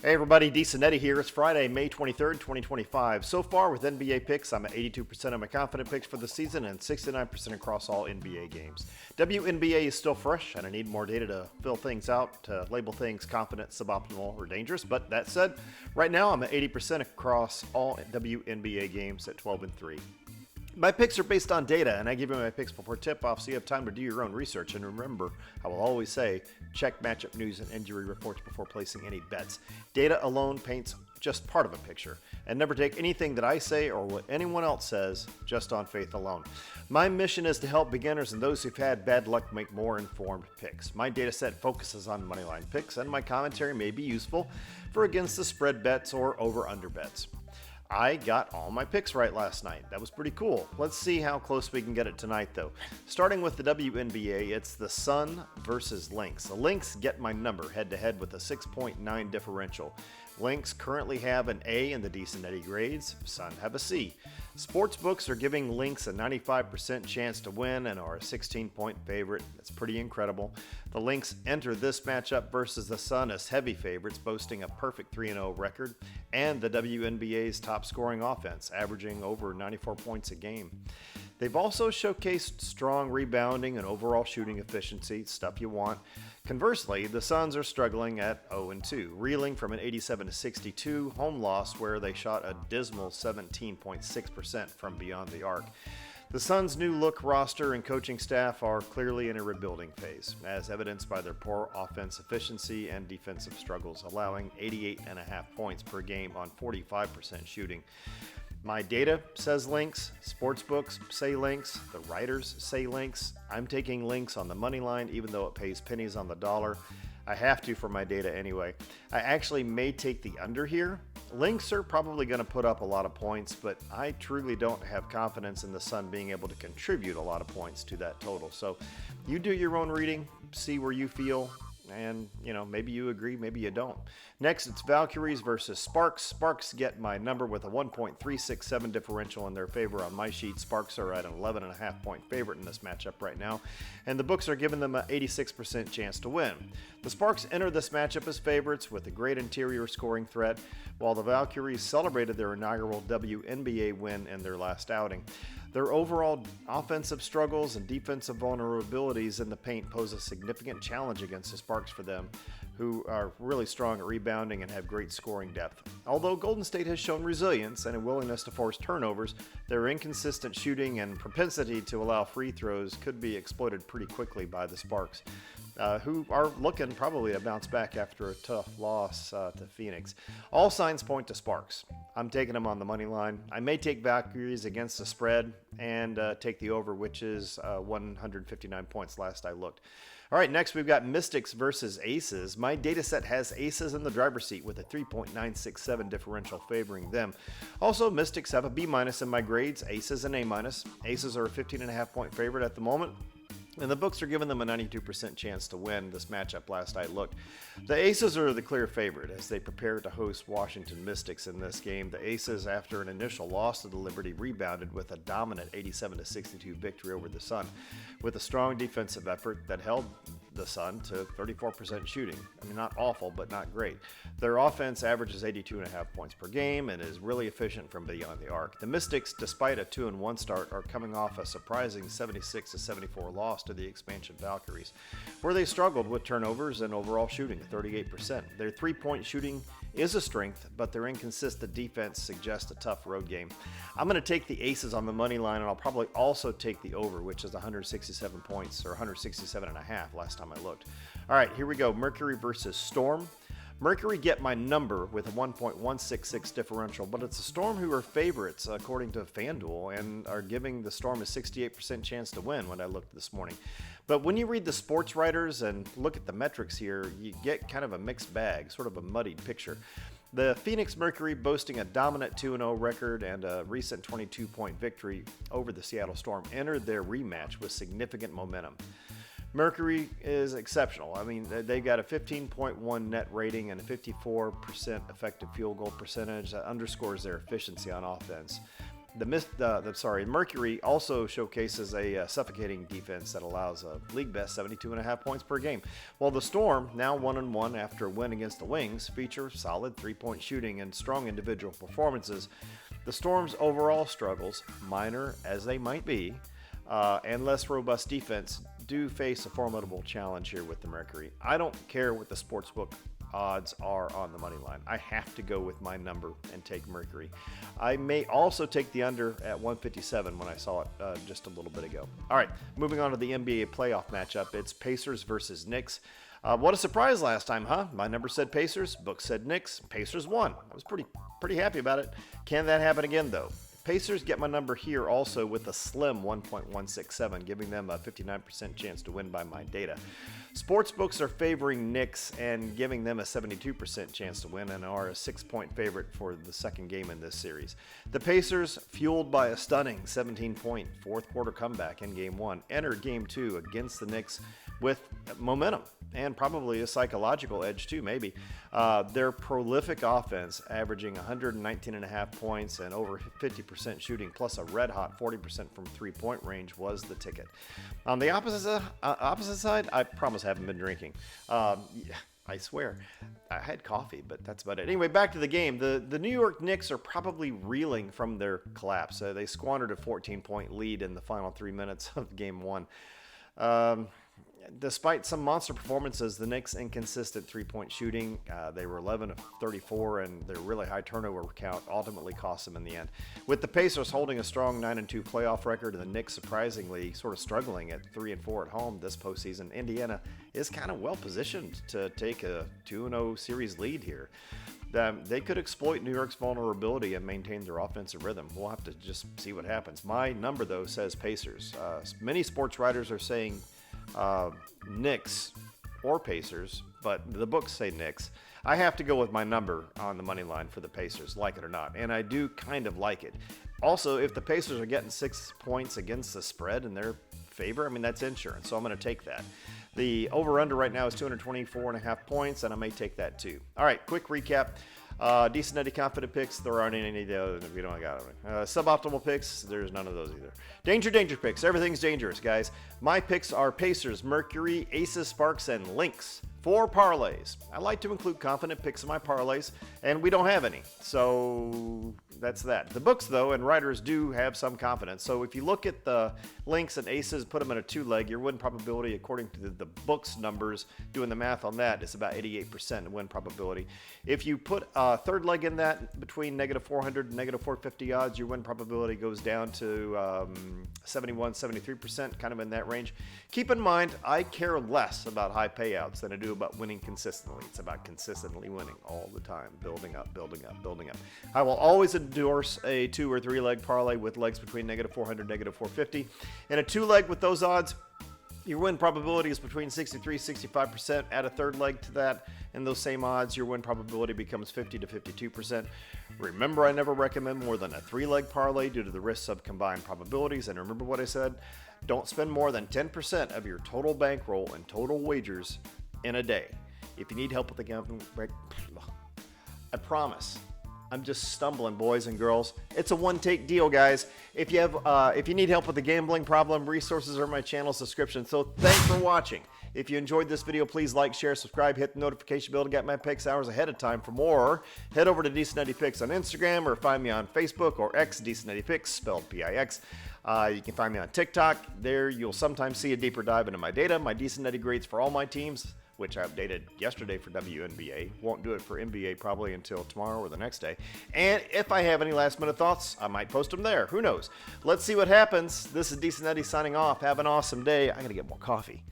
Hey everybody, DeCinetti here. It's Friday, May 23rd, 2025. So far with NBA picks, I'm at 82% of my confident picks for the season and 69% across all NBA games. WNBA is still fresh and I need more data to fill things out, to label things confident, suboptimal, or dangerous. But that said, right now I'm at 80% across all WNBA games at 12-3. My picks are based on data, and I give you my picks before tip-off so you have time to do your own research. And remember, I will always say, check matchup news and injury reports before placing any bets. Data alone paints just part of a picture, and never take anything that I say or what anyone else says just on faith alone. My mission is to help beginners and those who've had bad luck make more informed picks. My data set focuses on moneyline picks, and my commentary may be useful for against the spread bets or over-under bets. I got all my picks right last night. That was pretty cool. Let's see how close we can get it tonight, though. Starting with the WNBA, it's the Sun versus Lynx. The Lynx get my number head-to-head with a 6.9 differential. Lynx currently have an A in the DeCinetti grades. Sun have a C. Sportsbooks are giving Lynx a 95% chance to win and are a 16-point favorite. That's pretty incredible. The Lynx enter this matchup versus the Sun as heavy favorites, boasting a perfect 3-0 record and the WNBA's top scoring offense, averaging over 94 points a game. They've also showcased strong rebounding and overall shooting efficiency, stuff you want. Conversely, the Suns are struggling at 0-2, reeling from an 87-62 home loss where they shot a dismal 17.6% from beyond the arc. The Suns' new look roster and coaching staff are clearly in a rebuilding phase, as evidenced by their poor offense efficiency and defensive struggles, allowing 88.5 points per game on 45% shooting. My data says Lynx, sportsbooks say Lynx, the writers say Lynx. I'm taking Lynx on the money line even though it pays pennies on the dollar. I have to for my data anyway. I actually may take the under here. Lynx are probably going to put up a lot of points, but I truly don't have confidence in the Sun being able to contribute a lot of points to that total. So you do your own reading, see where you feel. And, maybe you agree, maybe you don't. Next, it's Valkyries versus Sparks. Sparks get my number with a 1.367 differential in their favor on my sheet. Sparks are at an 11.5 point favorite in this matchup right now, and the books are giving them an 86% chance to win. The Sparks enter this matchup as favorites with a great interior scoring threat, while the Valkyries celebrated their inaugural WNBA win in their last outing. Their overall offensive struggles and defensive vulnerabilities in the paint pose a significant challenge against the Sparks for them, who are really strong at rebounding and have great scoring depth. Although Golden State has shown resilience and a willingness to force turnovers, their inconsistent shooting and propensity to allow free throws could be exploited pretty quickly by the Sparks, who are looking probably to bounce back after a tough loss to Phoenix. All signs point to Sparks. I'm taking them on the money line. I may take Valkyries against the spread and take the over, which is 159 points last I looked. All right, next we've got Mystics versus Aces. My data set has Aces in the driver's seat with a 3.967 differential favoring them. Also, Mystics have a B- in my grades, Aces an A-. Aces are a 15.5 point favorite at the moment, and the books are giving them a 92% chance to win this matchup last I looked. The Aces are the clear favorite as they prepare to host Washington Mystics in this game. The Aces, after an initial loss to the Liberty, rebounded with a dominant 87-62 victory over the Sun, with a strong defensive effort that held the Sun to 34% shooting. I mean, not awful, but not great. Their offense averages 82.5 points per game and is really efficient from beyond the arc. The Mystics, despite a 2-1 start, are coming off a surprising 76-74 loss to the expansion Valkyries, where they struggled with turnovers and overall shooting at 38%. Their three-point shooting is a strength, but their inconsistent defense suggests a tough road game. I'm going to take the Aces on the money line, and I'll probably also take the over, which is 167 points, or 167.5 last time I looked. All right, here we go. Mercury versus Storm. Mercury get my number with a 1.166 differential, but it's the Storm who are favorites according to FanDuel and are giving the Storm a 68% chance to win when I looked this morning. But when you read the sports writers and look at the metrics here, you get kind of a mixed bag, sort of a muddied picture. The Phoenix Mercury, boasting a dominant 2-0 record and a recent 22-point victory over the Seattle Storm, entered their rematch with significant momentum. Mercury is exceptional. I mean, they've got a 15.1 net rating and a 54% effective field goal percentage that underscores their efficiency on offense. Mercury also showcases a suffocating defense that allows a league best 72.5 points per game. While the Storm, now 1-1 after a win against the Wings, feature solid three-point shooting and strong individual performances. The Storm's overall struggles, minor as they might be, and less robust defense do face a formidable challenge here with the Mercury. I don't care what the sportsbook odds are on the money line. I have to go with my number and take Mercury. I may also take the under at 157 when I saw it just a little bit ago. All right, moving on to the NBA playoff matchup. It's Pacers versus Knicks. What a surprise last time, huh? My number said Pacers, book said Knicks. Pacers won. I was pretty happy about it. Can that happen again, though? Pacers get my number here also with a slim 1.167, giving them a 59% chance to win by my data. Sportsbooks are favoring Knicks and giving them a 72% chance to win and are a 6-point favorite for the second game in this series. The Pacers, fueled by a stunning 17-point fourth quarter comeback in Game 1, enter Game 2 against the Knicks with momentum and probably a psychological edge too, maybe. Their prolific offense, averaging 119.5 points and over 50% shooting, plus a red-hot 40% from three-point range, was the ticket. On the opposite side, I promise I haven't been drinking. I swear. I had coffee, but that's about it. Anyway, back to the game. The New York Knicks are probably reeling from their collapse. They squandered a 14-point lead in the final 3 minutes of Game 1. Despite some monster performances, the Knicks' inconsistent three-point shooting, they were 11 of 34, and their really high turnover count ultimately cost them in the end. With the Pacers holding a strong 9-2 playoff record, and the Knicks surprisingly sort of struggling at 3-4 at home this postseason, Indiana is kind of well positioned to take a 2-0 series lead here. They could exploit New York's vulnerability and maintain their offensive rhythm. We'll have to just see what happens. My number, though, says Pacers. Many sports writers are saying Knicks or Pacers, but the books say Knicks. I have to go with my number on the money line for the Pacers, like it or not, and I do kind of like it. Also, if the Pacers are getting 6 points against the spread in their favor, I mean, that's insurance, so I'm going to take that. The over-under right now is 224.5 points, and I may take that too. All right, quick recap. Decent Eddie confident picks, there aren't any of those. We don't got them. Suboptimal picks, there's none of those either. Danger picks, everything's dangerous, guys. My picks are Pacers, Mercury, Aces, Sparks, and Lynx. 4 parlays. I like to include confident picks in my parlays, and we don't have any. So that's that. The books, though, and writers do have some confidence. So if you look at the Lynx and Aces, put them in a 2-leg, your win probability, according to the books numbers, doing the math on that, is about 88% win probability. If you put a third leg in that, between -400 and -450 odds, your win probability goes down to 71, 73%, kind of in that range. Keep in mind, I care less about high payouts than I do about winning consistently. It's about consistently winning all the time, building up. I will always endorse a 2 or 3 leg parlay with legs between -400 and -450. And a 2-leg with those odds, your win probability is between 63 65%. Add a third leg to that, and those same odds, your win probability becomes 50 to 52%. Remember, I never recommend more than a 3-leg parlay due to the risks of combined probabilities. And remember what I said, don't spend more than 10% of your total bankroll and total wagers in a day. If you need help with the gambling, I promise, I'm just stumbling, boys and girls. It's a one-take deal, guys. If you need help with the gambling problem, resources are in my channel's description. So thanks for watching. If you enjoyed this video, please like, share, subscribe, hit the notification bell to get my picks hours ahead of time. For more, head over to Decent Eddie Picks on Instagram or find me on Facebook or X, Decent Eddie Picks, spelled P-I-X. You can find me on TikTok. There you'll sometimes see a deeper dive into my data, my Decent Eddie grades for all my teams, which I updated yesterday for WNBA. Won't do it for NBA probably until tomorrow or the next day. And if I have any last-minute thoughts, I might post them there. Who knows? Let's see what happens. This is Decent Eddie signing off. Have an awesome day. I got to get more coffee.